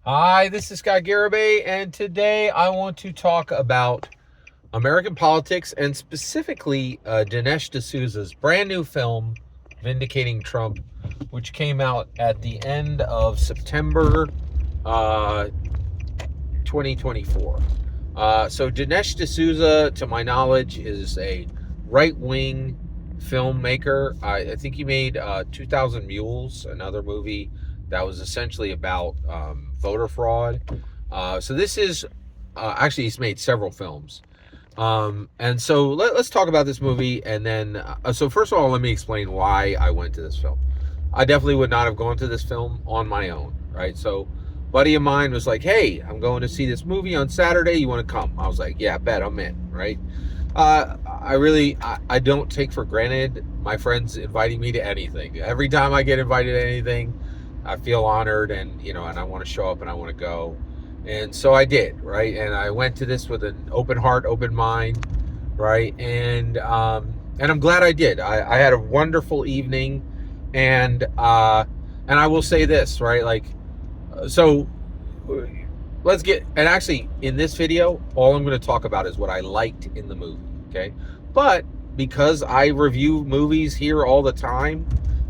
Hi, this is Scott Garibay, and today I want to talk about American politics and specifically Dinesh D'Souza's brand new film, Vindicating Trump, which came out at the end of September uh, 2024. So Dinesh D'Souza, to my knowledge, is a right-wing filmmaker. I think he made 2000 Mules, another movie that was essentially about voter fraud. So this is actually, he's made several films. And so let's talk about this movie. And then, so first of all, let me explain why I went to this film. I definitely would not have gone to this film on my own, right? So, buddy of mine was like, "Hey, I'm going to see this movie on Saturday. You want to come?" I was like, "Yeah, bet, I'm in." Right? I don't take for granted my friends inviting me to anything. Every time I get invited to anything, I feel honored, and and I want to show up and I want to go. And so I did, right? And I went to this with an open heart, open mind, right? And I'm glad I did. I had a wonderful evening, and I will say this, right? Like, so let's get, and actually in this video, all I'm going to talk about is what I liked in the movie, okay? But because I review movies here all the time,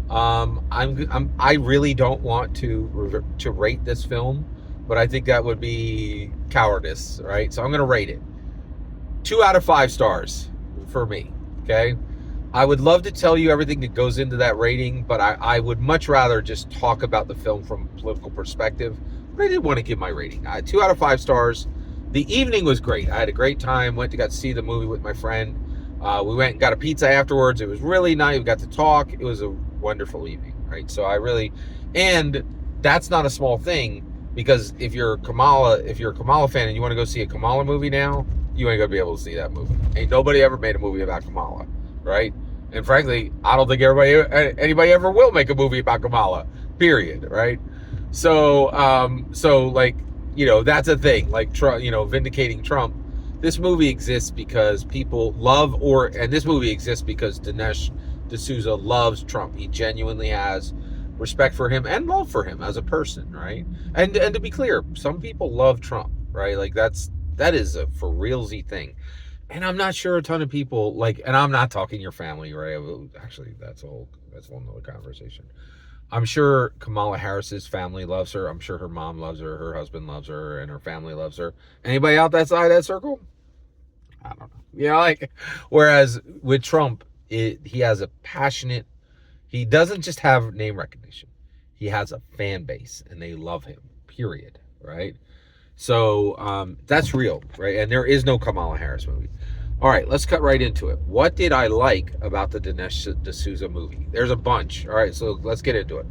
I really don't want to rate this film, but I think that would be cowardice, right? So I'm going to rate it 2 out of 5 stars for me, okay? I would love to tell you everything that goes into that rating, but I would much rather just talk about the film from a political perspective. But I didn't want to give my rating. 2 out of 5 stars. The evening was great. I had a great time. Got to see the movie with my friend. We went and got a pizza afterwards. It was really nice. We got to talk. It was a wonderful evening, right? So and that's not a small thing, because if you're a Kamala fan and you want to go see a Kamala movie now, you ain't gonna be able to see that movie. Ain't nobody ever made a movie about Kamala, right? And frankly, I don't think anybody ever will make a movie about Kamala, period, right? So like, that's a thing. Like, Trump, vindicating Trump. This movie exists because people love, and this movie exists because Dinesh D'Souza loves Trump. He genuinely has respect for him and love for him as a person, right? And to be clear, some people love Trump, right? Like, that is a for realsy thing. And I'm not sure a ton of people like, and I'm not talking your family, right? Actually, that's a whole nother conversation. I'm sure Kamala Harris's family loves her. I'm sure her mom loves her, her husband loves her, and her family loves her. Anybody out that side of that circle? I don't know. Like, whereas with Trump, he has a passionate, he doesn't just have name recognition. He has a fan base, and they love him, period, right? So that's real, right? And there is no Kamala Harris movie. All right, let's cut right into it. What did I like about the Dinesh D'Souza movie? There's a bunch. All right, so let's get into it.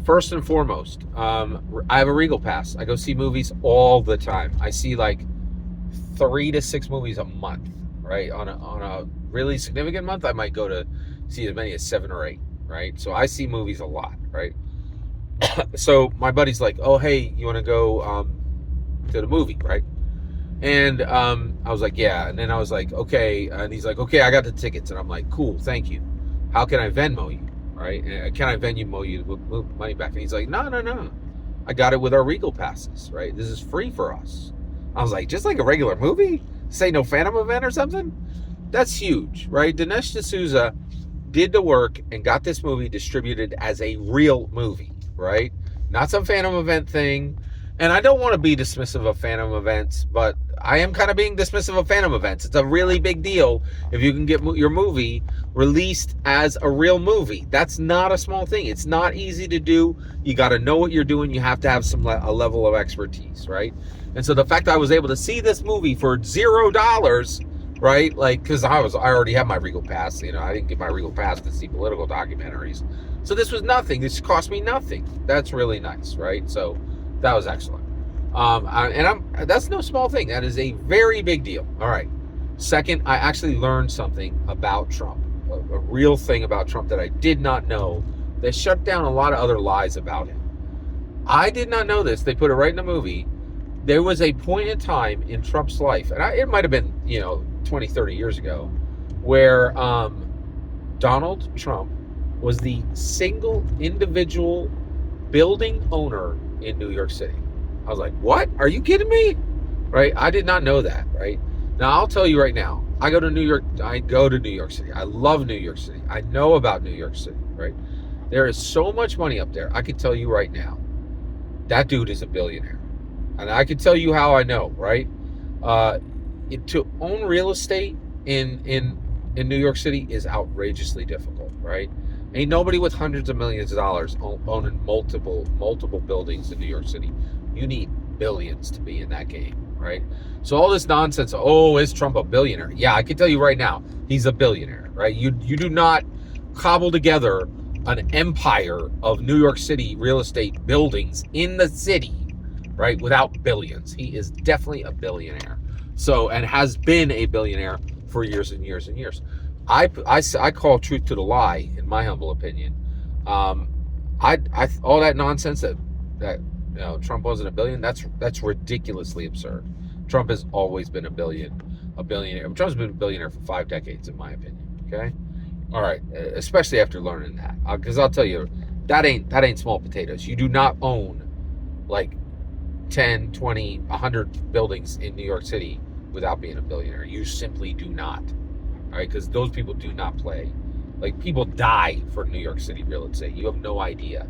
First and foremost, I have a Regal Pass. I go see movies all the time. I see like 3 to 6 movies a month, right? On a really significant month, I might go to see as many as 7 or 8, right? So I see movies a lot, right? So my buddy's like, "Oh, hey, you want to go to the movie, right?" And I was like, "Yeah." And then I was like, "Okay." And he's like, "Okay, I got the tickets." And I'm like, "Cool, thank you. How can I Venmo you, right? Can I Venmo you to move money back?" And he's like, "No, no, no. I got it with our Regal passes, right? This is free for us." I was like, "Just like a regular movie? Say no Phantom event or something?" That's huge, right? Dinesh D'Souza did the work and got this movie distributed as a real movie, right? Not some Phantom event thing. And I don't want to be dismissive of Phantom events, but I am kind of being dismissive of Phantom events. It's a really big deal if you can get your movie released as a real movie. That's not a small thing. It's not easy to do. You got to know what you're doing. You have to have a level of expertise, right? And so the fact that I was able to see this movie for $0, right? Like, because I already have my Regal Pass. I didn't get my Regal Pass to see political documentaries. So this was nothing. This cost me nothing. That's really nice, right? So that was excellent. That's no small thing. That is a very big deal. All right. Second, I actually learned something about Trump, a real thing about Trump that I did not know. They shut down a lot of other lies about him. I did not know this. They put it right in the movie. There was a point in time in Trump's life, and it might have been, 20, 30 years ago, where Donald Trump was the single individual building owner in New York City. I was like, what? Are you kidding me? Right? I did not know that, right? Now, I'll tell you right now, I go to New York City. I love New York City. I know about New York City, right? There is so much money up there. I can tell you right now, that dude is a billionaire. And I can tell you how I know, right? To own real estate in New York City is outrageously difficult, right? Ain't nobody with hundreds of millions of dollars owning multiple buildings in New York City. You need billions to be in that game, right? So all this nonsense, oh, is Trump a billionaire? Yeah, I can tell you right now, he's a billionaire, right? You do not cobble together an empire of New York City real estate buildings in the city, right, without billions. He is definitely a billionaire. So, and has been a billionaire for years and years and years. I call truth to the lie, in my humble opinion. All that nonsense that Trump wasn't a billion, that's ridiculously absurd. Trump has always been a billionaire. Trump's been a billionaire for 5 decades, in my opinion. Okay, all right, especially after learning that, because I'll tell you, that ain't small potatoes. You do not own like 10, 20, 100 buildings in New York City without being a billionaire. You simply do not. All right, because those people do not play. Like, people die for New York City real estate. You have no idea.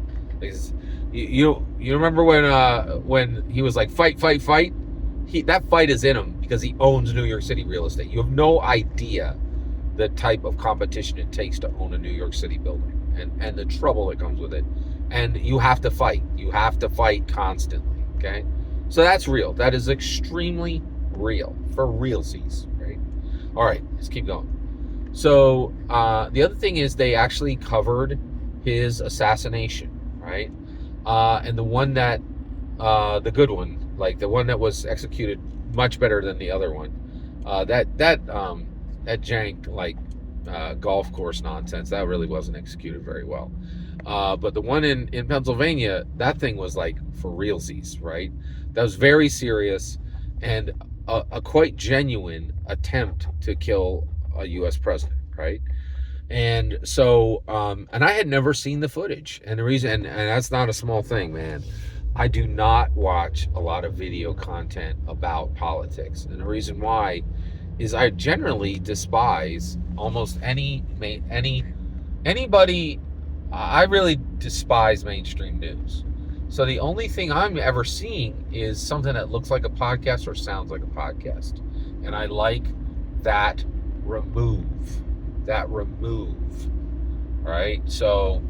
You remember when he was like, fight. That fight is in him because he owns New York City real estate. You have no idea the type of competition it takes to own a New York City building and the trouble that comes with it. And you have to fight. You have to fight constantly. Okay, so that's real. That is extremely real, for realsies, right? All right, let's keep going. So the other thing is they actually covered his assassination, right? And the one that, the good one, like the one that was executed much better than the other one, that jank, like, golf course nonsense, that really wasn't executed very well. But the one in Pennsylvania, that thing was like for realsies, right? That was very serious and a quite genuine attempt to kill a U.S. president, right? And so, and I had never seen the footage. And the reason, and that's not a small thing, man. I do not watch a lot of video content about politics. And the reason why is I generally despise almost anybody. I really despise mainstream news. So the only thing I'm ever seeing is something that looks like a podcast or sounds like a podcast. And I like that remove. Right? So,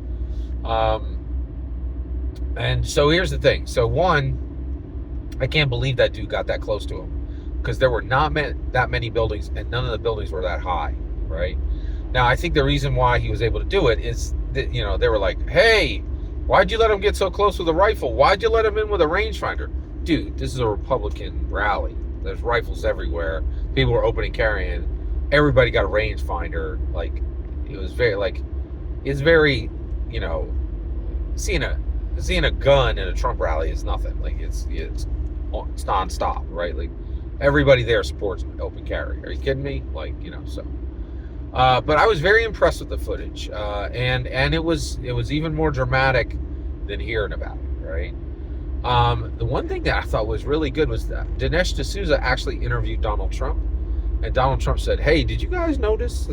and so here's the thing. So one, I can't believe that dude got that close to him, because there were not that many buildings, and none of the buildings were that high, right? Now, I think the reason why he was able to do it is that, they were like, hey, why'd you let him get so close with a rifle? Why'd you let him in with a rangefinder? Dude, this is a Republican rally. There's rifles everywhere. People were open and carrying. Everybody got a rangefinder. Like, it was very, seeing a gun in a Trump rally is nothing. Like, it's nonstop, right? Like, everybody there supports open carry. Are you kidding me? Like, so. But I was very impressed with the footage, and it was even more dramatic than hearing about it, right? The one thing that I thought was really good was that Dinesh D'Souza actually interviewed Donald Trump, and Donald Trump said, "Hey, did you guys notice?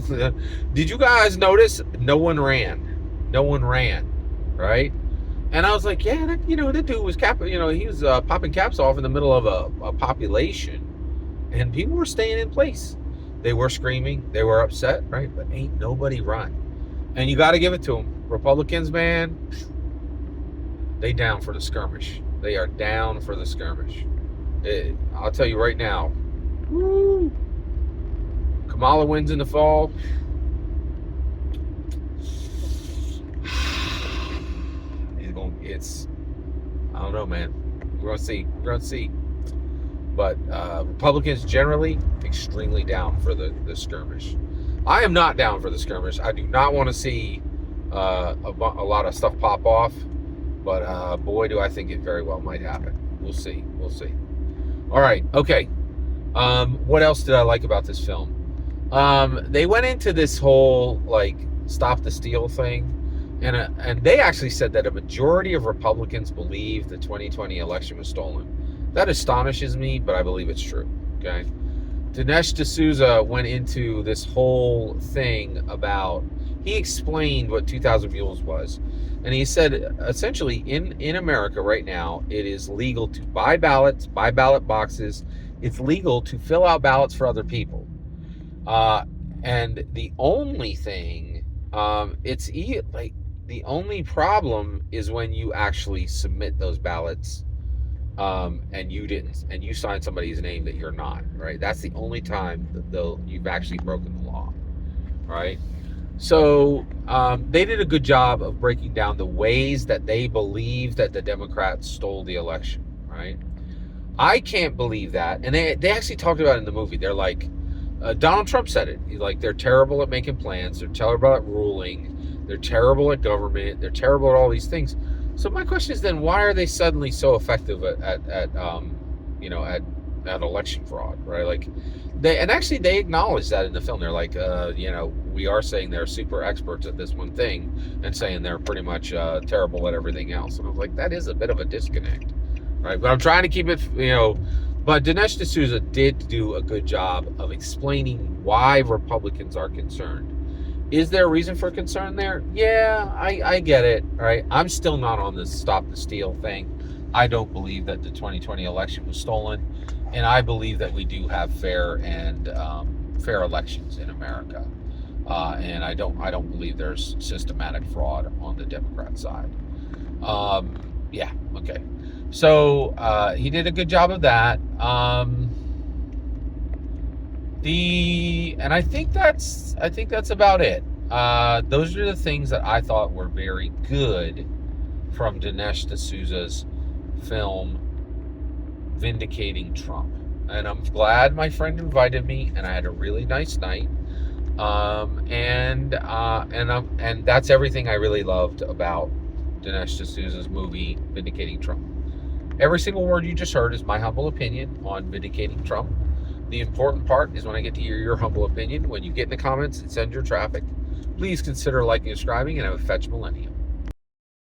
Did you guys notice? No one ran, right?" And I was like, "Yeah, that dude was he was popping caps off in the middle of a population, and people were staying in place." They were screaming. They were upset, right? But ain't nobody run. And you got to give it to them. Republicans, man, they down for the skirmish. They are down for the skirmish. I'll tell you right now. Woo! Kamala wins in the fall. I don't know, man. We're going to see. But Republicans generally extremely down for the skirmish. I am not down for the skirmish. I do not want to see a lot of stuff pop off. But boy, do I think it very well might happen. We'll see. All right. Okay. What else did I like about this film? They went into this whole, like, stop the steal thing. And they actually said that a majority of Republicans believe the 2020 election was stolen. That astonishes me, but I believe it's true. Okay. Dinesh D'Souza went into this whole thing about, he explained what 2,000 Mules was. And he said, essentially, in America right now, it is legal to buy ballots, buy ballot boxes. It's legal to fill out ballots for other people. And the only thing, the only problem is when you actually submit those ballots, and you sign somebody's name that you're not, right? That's the only time that you've actually broken the law, right? So they did a good job of breaking down the ways that they believe that the Democrats stole the election, right? I can't believe that. And they actually talked about it in the movie. They're like, Donald Trump said it. Like, they're terrible at making plans. They're terrible at ruling. They're terrible at government. They're terrible at all these things. So my question is then, why are they suddenly so effective at election fraud, right? Like, they acknowledge that in the film. They're like, we are saying they're super experts at this one thing, and saying they're pretty much terrible at everything else. And I was like, that is a bit of a disconnect, right? But I'm trying to keep it, But Dinesh D'Souza did do a good job of explaining why Republicans are concerned. Is there a reason for concern there? Yeah, I get it, right? I'm still not on this stop the steal thing. I don't believe that the 2020 election was stolen, and I believe that we do have fair elections in America, and I don't believe there's systematic fraud on the Democrat side. Yeah, okay. So he did a good job of that. And I think that's about it. Those are the things that I thought were very good from Dinesh D'Souza's film Vindicating Trump. And I'm glad my friend invited me, and I had a really nice night. And that's everything I really loved about Dinesh D'Souza's movie Vindicating Trump. Every single word you just heard is my humble opinion on Vindicating Trump. The important part is when I get to hear your humble opinion. When you get in the comments and send your traffic, please consider liking and subscribing, and have a fetch millennium.